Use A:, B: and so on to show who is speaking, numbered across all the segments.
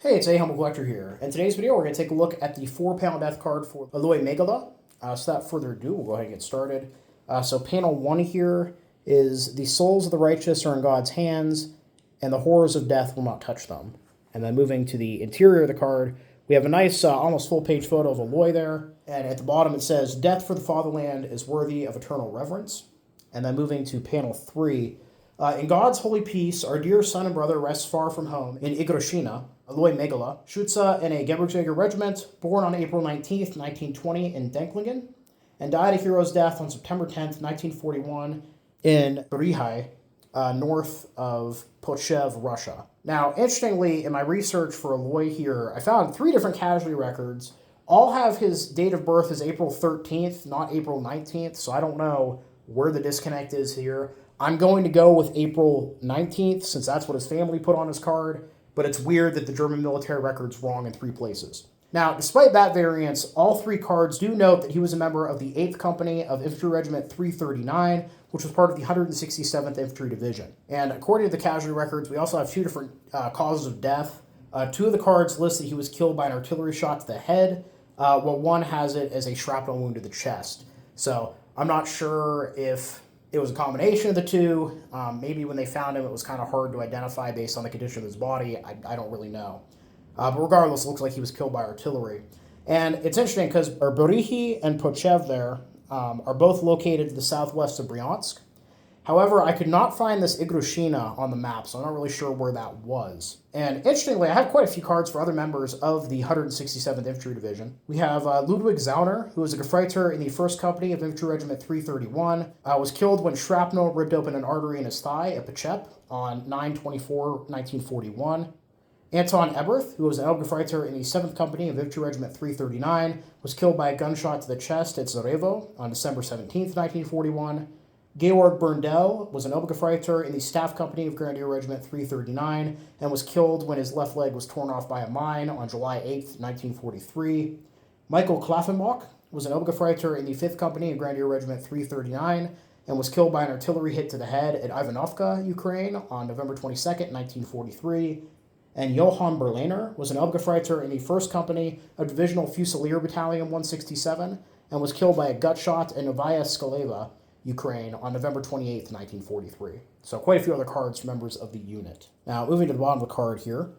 A: Hey, it's A Humble Collector here. In today's video, we're going to take a look at the 4-panel death card for Alois Megele. So without further ado, we'll go ahead and get started. So panel 1 here is the souls of the righteous are in God's hands, and the horrors of death will not touch them. And then moving to the interior of the card, we have a nice, almost full-page photo of Alois there. And at the bottom it says, "Death for the fatherland is worthy of eternal reverence." And then moving to panel 3, in God's holy peace, our dear son and brother rests far from home in Igroshina, Alois Megele, Schutze in a WW2 regiment, born on April 19th, 1920 in Denklingen, and died a hero's death on September 10th, 1941 in Baryki, north of Pochep, Russia. Now, interestingly, in my research for Alois here, I found 3 different casualty records. All have his date of birth as April 13th, not April 19th, so I don't know where the disconnect is here. I'm going to go with April 19th, since that's what his family put on his card, but it's weird that the German military record's wrong in 3 places. Now, despite that variance, all 3 cards do note that he was a member of the 8th Company of Infantry Regiment 339, which was part of the 167th Infantry Division. And according to the casualty records, we also have 2 different causes of death. 2 of the cards list that he was killed by an artillery shot to the head, while one has it as a shrapnel wound to the chest. So I'm not sure if it was a combination of the 2. Maybe when they found him, it was kind of hard to identify based on the condition of his body. I don't really know. But regardless, it looks like he was killed by artillery. And it's interesting because Baryki and Pochep there are both located to the southwest of Bryansk. However, I could not find this Igroshina on the map, so I'm not really sure where that was. And interestingly, I have quite a few cards for other members of the 167th Infantry Division. We have Ludwig Zauner, who was a Gefreiter in the 1st Company of Infantry Regiment 331, was killed when shrapnel ripped open an artery in his thigh at Pochep on 9/24/1941. Anton Eberth, who was an Gefreiter in the 7th Company of Infantry Regiment 339, was killed by a gunshot to the chest at Zarevo on December 17th, 1941. Georg Berndell was an Obergefreiter in the Staff Company of Grenadier Regiment 339 and was killed when his left leg was torn off by a mine on July 8th, 1943. Michael Klaffenbach was an Obergefreiter in the 5th Company of Grenadier Regiment 339 and was killed by an artillery hit to the head at Ivanovka, Ukraine on November 22nd, 1943. And Johann Berliner was an Obergefreiter in the 1st Company of Divisional Fusilier Battalion 167 and was killed by a gut shot at Novaya Skaleva, Ukraine on November 28th, 1943. So quite a few other cards for members of the unit. Now, moving to the bottom of the card here.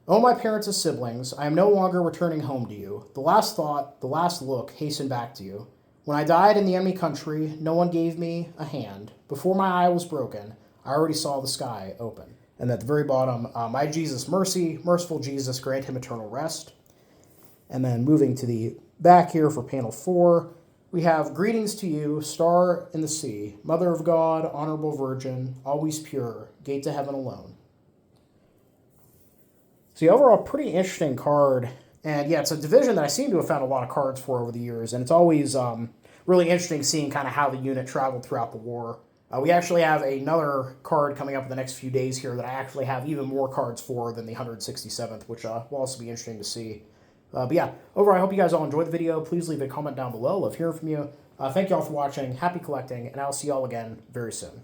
A: "Oh, my parents and siblings, I am no longer returning home to you. The last thought, the last look, hasten back to you. When I died in the enemy country, no one gave me a hand. Before my eye was broken, I already saw the sky open." And at the very bottom, "My Jesus mercy, merciful Jesus, grant him eternal rest." And then moving to the back here for panel 4, we have "Greetings to you, star in the sea, Mother of God, honorable virgin, always pure, gate to heaven alone." So the overall pretty interesting card. And yeah, it's a division that I seem to have found a lot of cards for over the years. And it's always really interesting seeing kind of how the unit traveled throughout the war. We actually have another card coming up in the next few days here that I actually have even more cards for than the 167th, which will also be interesting to see. But yeah, overall, I hope you guys all enjoyed the video. Please leave a comment down below. Love hearing from you. Thank you all for watching. Happy collecting, and I'll see you all again very soon.